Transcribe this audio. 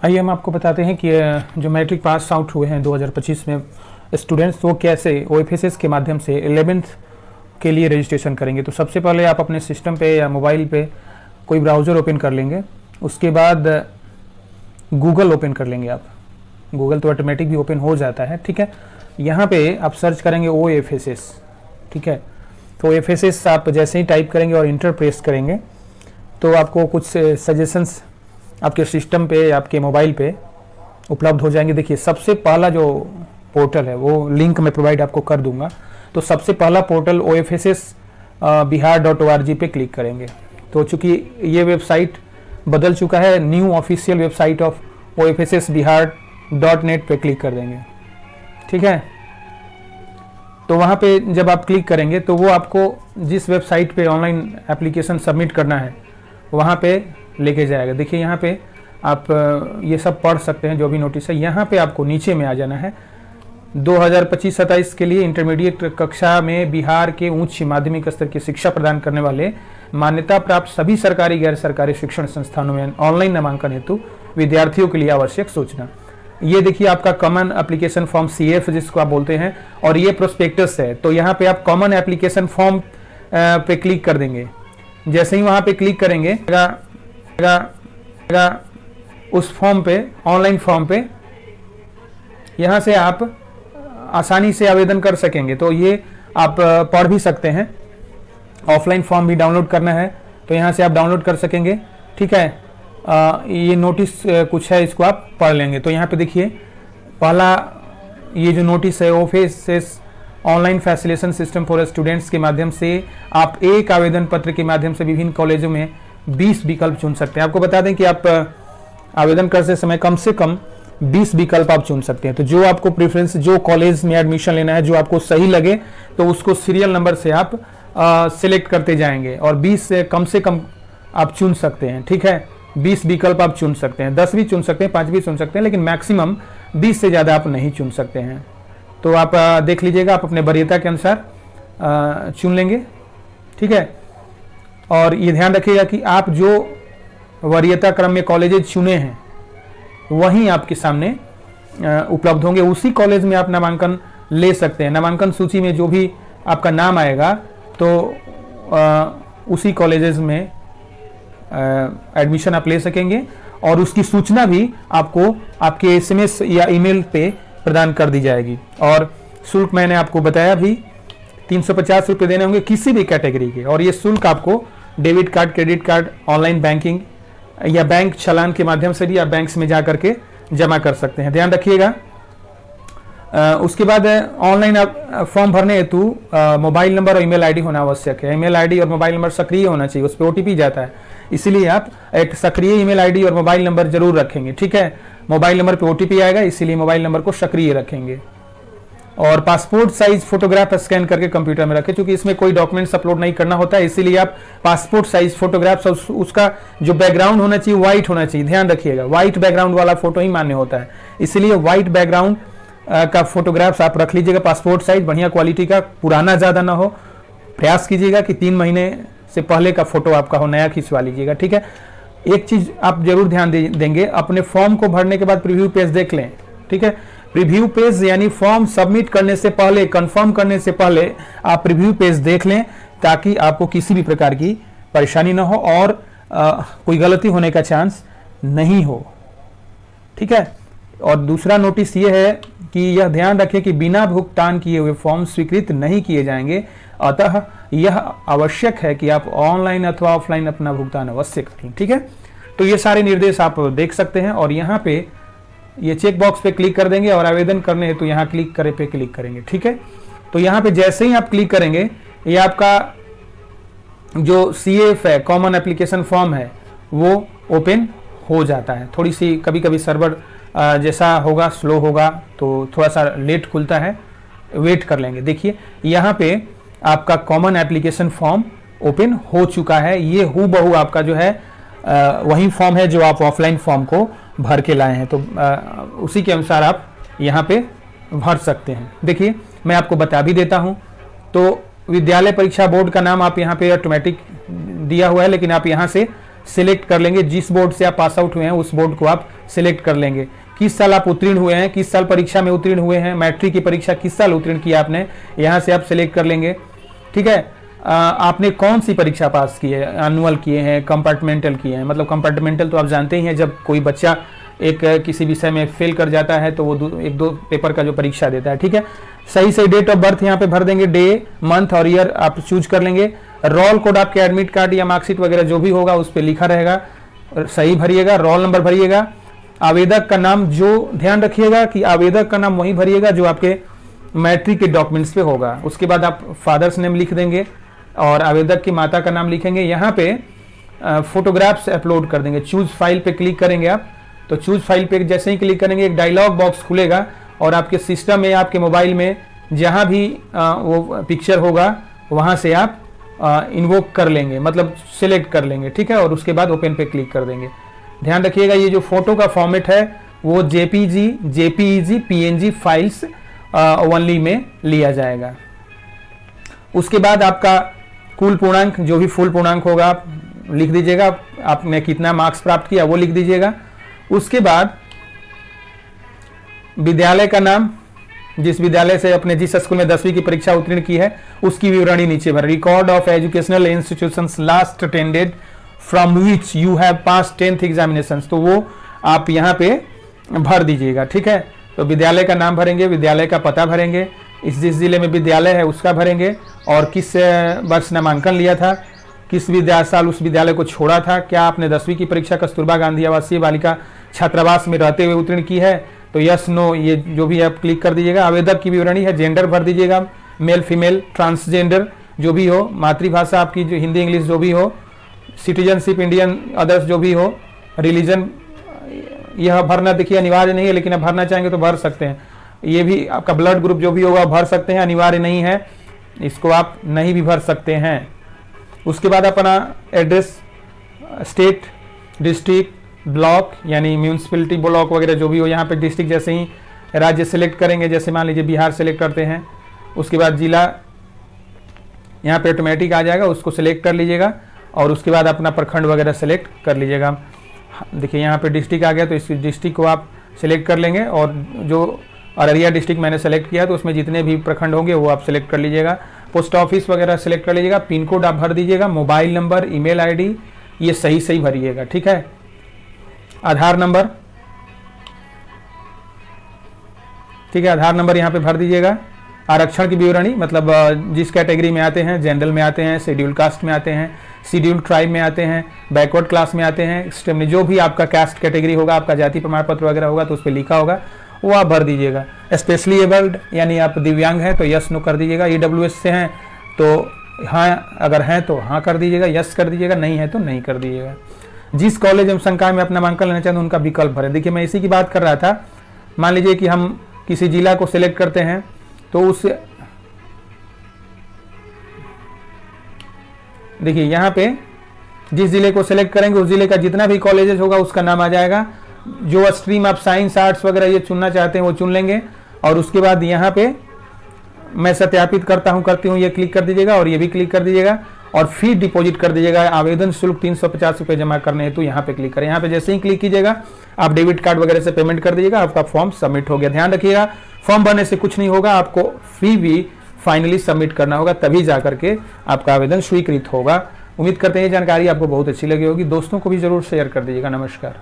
आइए हम आपको बताते हैं कि जो मैट्रिक पास आउट हुए हैं 2025 में स्टूडेंट्स, वो कैसे OFSS के माध्यम से 11th के लिए रजिस्ट्रेशन करेंगे। तो सबसे पहले आप अपने सिस्टम पे या मोबाइल पे कोई ब्राउज़र ओपन कर लेंगे। उसके बाद गूगल ओपन कर लेंगे। आप गूगल तो ऑटोमेटिक भी ओपन हो जाता है, ठीक है। यहाँ पे आप सर्च करेंगे OFSS, ठीक है। तो OFSS आप जैसे ही टाइप करेंगे और इंटर प्रेस करेंगे तो आपको कुछ सजेशंस आपके सिस्टम पे या आपके मोबाइल पे उपलब्ध हो जाएंगे। देखिए, सबसे पहला जो पोर्टल है वो लिंक मैं प्रोवाइड आपको कर दूंगा। तो सबसे पहला पोर्टल OFSS bihar.org पे क्लिक करेंगे। तो चूंकि ये वेबसाइट बदल चुका है, new official website of OFSS bihar.net पे क्लिक कर देंगे, ठीक है। तो वहाँ पे जब आप क्लिक करेंगे तो वो आपको जिस वेबसाइट पे ऑनलाइन एप्लीकेशन सबमिट करना है वहाँ पे लेके जाएगा। देखिए, यहाँ पे आप ये सब पढ़ सकते हैं जो भी नोटिस है। यहाँ पे आपको नीचे में आ जाना है। 2025-27 के लिए इंटरमीडिएट कक्षा में बिहार के उच्च माध्यमिक स्तर की शिक्षा प्रदान करने वाले मान्यता प्राप्त सभी सरकारी गैर सरकारी शिक्षण संस्थानों में ऑनलाइन नामांकन हेतु विद्यार्थियों के लिए आवश्यक सूचना। ये देखिए, आपका कॉमन एप्लीकेशन फॉर्म CF जिसको आप बोलते हैं, और ये प्रोस्पेक्टस है। तो यहाँ पे आप कॉमन एप्लीकेशन फॉर्म पे क्लिक कर देंगे। जैसे ही वहाँ पे क्लिक करेंगे उस फॉर्म पे, ऑनलाइन फॉर्म पे, यहाँ से आप आसानी से आवेदन कर सकेंगे। तो ये आप पढ़ भी सकते हैं। ऑफलाइन फॉर्म भी डाउनलोड करना है तो यहाँ से आप डाउनलोड कर सकेंगे, ठीक है। ये नोटिस कुछ है, इसको आप पढ़ लेंगे। तो यहाँ पे देखिए, पहला ये जो नोटिस है OFSS online facilitation system for students के माध्यम से आप एक आवेदन पत्र के माध्यम से विभिन्न कॉलेजों में 20 विकल्प चुन सकते हैं। आपको बता दें कि आप आवेदन करते समय कम से कम 20 विकल्प आप चुन सकते हैं। तो जो आपको प्रेफरेंस, जो कॉलेज में एडमिशन लेना है, जो आपको सही लगे, तो उसको सीरियल नंबर से आप सिलेक्ट करते जाएंगे और 20 से कम आप चुन सकते हैं, ठीक है। 20 विकल्प आप चुन सकते हैं, 10 भी चुन सकते हैं, 5 भी चुन सकते हैं, लेकिन मैक्सिमम 20 से ज़्यादा आप नहीं चुन सकते हैं। तो आप देख लीजिएगा, आप अपने वरीयता के अनुसार चुन लेंगे, ठीक है। और ये ध्यान रखिएगा कि आप जो वरीयता क्रम में कॉलेजेस चुने हैं वहीं आपके सामने उपलब्ध होंगे। उसी कॉलेज में आप नामांकन ले सकते हैं। नामांकन सूची में जो भी आपका नाम आएगा तो उसी कॉलेजेस में एडमिशन आप ले सकेंगे और उसकी सूचना भी आपको आपके SMS या ईमेल पे प्रदान कर दी जाएगी। और शुल्क मैंने आपको बताया भी, 350 रुपये देने होंगे किसी भी कैटेगरी के। और ये शुल्क आपको debit card, credit card, online banking या बैंक चालान के माध्यम से भी आप बैंक्स में जा करके जमा कर सकते हैं। ध्यान रखिएगा। उसके बाद ऑनलाइन आप फॉर्म भरने हेतु मोबाइल नंबर और ईमेल आईडी होना आवश्यक है। ईमेल आईडी और मोबाइल नंबर सक्रिय होना चाहिए, उस पर OTP जाता है, इसीलिए आप एक सक्रिय ईमेल आईडी और मोबाइल नंबर जरूर रखेंगे, ठीक है। मोबाइल नंबर पे OTP आएगा, इसीलिए मोबाइल नंबर को सक्रिय रखेंगे। और पासपोर्ट साइज फोटोग्राफ स्कैन करके कंप्यूटर में रखें, क्योंकि इसमें कोई डॉक्यूमेंट्स अपलोड नहीं करना होता है, इसीलिए आप पासपोर्ट साइज फोटोग्राफ्स, उसका जो बैकग्राउंड होना चाहिए व्हाइट होना चाहिए। ध्यान रखिएगा, व्हाइट बैकग्राउंड वाला फोटो ही मान्य होता है, इसीलिए व्हाइट बैकग्राउंड का फोटोग्राफ्स आप रख लीजिएगा, पासपोर्ट साइज, बढ़िया क्वालिटी का, पुराना ज़्यादा ना हो। प्रयास कीजिएगा कि 3 महीने से पहले का फोटो आपका हो, नया खिंचवा लीजिएगा, ठीक है। एक चीज़ आप जरूर ध्यान देंगे, अपने फॉर्म को भरने के बाद प्रीव्यू पेज देख लें, ठीक है। प्रीव्यू पेज यानी फॉर्म सबमिट करने से पहले, कंफर्म करने से पहले आप प्रीव्यू पेज देख लें, ताकि आपको किसी भी प्रकार की परेशानी ना हो और कोई गलती होने का चांस नहीं हो, ठीक है। और दूसरा नोटिस ये है कि यह ध्यान रखें कि बिना भुगतान किए हुए फॉर्म स्वीकृत नहीं किए जाएंगे, अतः यह आवश्यक है कि आप ऑनलाइन अथवा ऑफलाइन अपना भुगतान अवश्य करें, ठीक है। तो ये सारे निर्देश आप देख सकते हैं और यहाँ पे ये चेक बॉक्स पे क्लिक कर देंगे और आवेदन करने है तो यहाँ क्लिक करे पे क्लिक करेंगे, ठीक है। तो यहाँ पे जैसे ही आप क्लिक करेंगे, ये आपका जो CF है, कॉमन एप्लीकेशन फॉर्म है, वो ओपन हो जाता है। थोड़ी सी कभी कभी सर्वर जैसा होगा, स्लो होगा, तो थोड़ा सा लेट खुलता है, वेट कर लेंगे। देखिए, यहाँ पे आपका कॉमन एप्लीकेशन फॉर्म ओपन हो चुका है। ये हूबहू आपका जो है वही फॉर्म है जो आप ऑफलाइन फॉर्म को भर के लाए हैं, तो उसी के अनुसार आप यहाँ पे भर सकते हैं। देखिए, मैं आपको बता भी देता हूँ। तो विद्यालय परीक्षा बोर्ड का नाम आप यहाँ पे ऑटोमेटिक दिया हुआ है, लेकिन आप यहाँ से सिलेक्ट कर लेंगे। जिस बोर्ड से आप पास आउट हुए हैं उस बोर्ड को आप सिलेक्ट कर लेंगे। किस साल आप उत्तीर्ण हुए हैं, किस साल परीक्षा में उत्तीर्ण हुए हैं, मैट्रिक की परीक्षा किस साल उत्तीर्ण किया आपने, यहाँ से आप सिलेक्ट कर लेंगे। ठीक है, आपने कौन सी परीक्षा पास की है, एनुअल किए हैं, कंपार्टमेंटल किए हैं। मतलब कंपार्टमेंटल तो आप जानते ही हैं, जब कोई बच्चा एक किसी विषय में फेल कर जाता है तो वो एक दो पेपर का जो परीक्षा देता है। ठीक है, सही सही डेट ऑफ बर्थ यहाँ पे भर देंगे, डे मंथ और ईयर आप चूज कर लेंगे। रोल कोड आपके एडमिट कार्ड या मार्कशीट वगैरह जो भी होगा उस पर लिखा रहेगा, सही भरिएगा। Roll number भरिएगा। आवेदक का नाम, जो ध्यान रखिएगा कि आवेदक का नाम वही भरिएगा जो आपके मैट्रिक के डॉक्यूमेंट्स पे होगा। उसके बाद आप फादर्स नेम लिख देंगे और आवेदक की माता का नाम लिखेंगे। यहाँ पे फोटोग्राफ्स अपलोड कर देंगे। चूज फाइल पे क्लिक करेंगे आप, तो चूज फाइल पे जैसे ही क्लिक करेंगे एक डायलॉग बॉक्स खुलेगा और आपके सिस्टम में, आपके मोबाइल में जहाँ भी वो पिक्चर होगा वहाँ से आप इन्वोक कर लेंगे, मतलब सिलेक्ट कर लेंगे। ठीक है, और उसके बाद ओपन पे क्लिक कर देंगे। ध्यान रखिएगा ये जो फोटो का फॉर्मेट है वो JPG, JPEG, PNG files only में लिया जाएगा। उसके बाद आपका कुल पूर्णांक, जो भी फुल पूर्णांक होगा आप लिख दीजिएगा। आपने कितना मार्क्स प्राप्त किया वो लिख दीजिएगा। उसके बाद विद्यालय का नाम, जिस विद्यालय से अपने जिस स्कूल में 10वीं की परीक्षा उत्तीर्ण की है उसकी विवरणी नीचे भर। Record of educational institutions last attended from which you have pass 10th examinations, तो वो आप यहाँ पे भर दीजिएगा। ठीक है, तो विद्यालय का नाम भरेंगे, विद्यालय का पता भरेंगे, इस जिस जिले में विद्यालय है उसका भरेंगे और किस वर्ष नामांकन लिया था, किस साल उस विद्यालय को छोड़ा था, क्या आपने 10वीं की परीक्षा कस्तूरबा गांधी आवासीय बालिका छात्रावास में रहते हुए उत्तीर्ण की है, तो यस नो ये जो भी आप क्लिक कर दीजिएगा। आवेदक की विवरणी है, जेंडर भर दीजिएगा, मेल फीमेल ट्रांसजेंडर जो भी हो, मातृभाषा आपकी जो हिंदी इंग्लिश जो भी हो, सिटीजनशिप इंडियन अदर्स जो भी हो, रिलीजन यह भरना देखिए अनिवार्य नहीं है, लेकिन आप भरना चाहेंगे तो भर सकते हैं। ये भी आपका ब्लड ग्रुप जो भी होगा भर सकते हैं, अनिवार्य नहीं है, इसको आप नहीं भी भर सकते हैं। उसके बाद अपना एड्रेस, स्टेट, डिस्ट्रिक्ट, ब्लॉक यानी म्यूनसिपैलिटी ब्लॉक वगैरह जो भी हो, यहाँ पे डिस्ट्रिक्ट जैसे ही राज्य सेलेक्ट करेंगे, जैसे मान लीजिए बिहार सेलेक्ट करते हैं, उसके बाद जिला यहाँ पे ऑटोमेटिक आ जाएगा, उसको सिलेक्ट कर लीजिएगा और उसके बाद अपना प्रखंड वगैरह सेलेक्ट कर लीजिएगा। देखिए यहाँ पे डिस्ट्रिक्ट आ गया तो इस डिस्ट्रिक्ट को आप सिलेक्ट कर लेंगे और जो अररिया डिस्ट्रिक्ट मैंने सेलेक्ट किया तो उसमें जितने भी प्रखंड होंगे वो आप सिलेक्ट कर लीजिएगा। पोस्ट ऑफिस वगैरह सिलेक्ट कर लीजिएगा, पिन कोड आप भर दीजिएगा, मोबाइल नंबर, ईमेल आईडी ये सही सही भरिएगा। ठीक है, आधार नंबर, ठीक है आधार नंबर यहाँ पे भर दीजिएगा। आरक्षण की विवरणी, मतलब जिस कैटेगरी में आते हैं, जनरल में आते हैं, शेड्यूल कास्ट में आते हैं, शेड्यूल ट्राइब में आते हैं, बैकवर्ड क्लास में आते हैं, एक्सट्रीमली जो भी आपका कास्ट कैटेगरी होगा, आपका जाति प्रमाण पत्र वगैरह होगा तो उस पर लिखा होगा वो आप भर दीजिएगा। स्पेशली एबल्ड यानी आप दिव्यांग हैं तो यस नो कर दीजिएगा। EWS से हैं तो हाँ, अगर हैं तो हाँ कर दीजिएगा, यस कर दीजिएगा, नहीं है तो नहीं कर दीजिएगा। जिस कॉलेज एवं संकाय में अपना नामांकन लेना चाहते हैं उनका विकल्प भरें। देखिए मैं इसी की बात कर रहा था। मान लीजिए कि हम किसी जिला को सिलेक्ट करते हैं तो उस देखिए यहाँ पे जिस जिले को सिलेक्ट करेंगे उस जिले का जितना भी कॉलेजेस होगा उसका नाम आ जाएगा। जो स्ट्रीम आप साइंस आर्ट्स वगैरह ये चुनना चाहते हैं वो चुन लेंगे और उसके बाद यहाँ पे मैं सत्यापित करती हूँ ये क्लिक कर दीजिएगा और ये भी क्लिक कर दीजिएगा और फी डिपॉजिट कर दीजिएगा। आवेदन शुल्क 350 रुपये जमा करने हेतु यहाँ पे क्लिक करें। यहाँ पे जैसे ही क्लिक कीजिएगा आप डेबिट कार्ड वगैरह से पेमेंट कर दीजिएगा, आपका फॉर्म सबमिट हो गया। ध्यान रखिएगा फॉर्म भरने से कुछ नहीं होगा, आपको फी भी फाइनली सबमिट करना होगा, तभी जा करके आपका आवेदन स्वीकृत होगा। उम्मीद करते हैं ये जानकारी आपको बहुत अच्छी लगी होगी। दोस्तों को भी जरूर शेयर कर दीजिएगा। नमस्कार।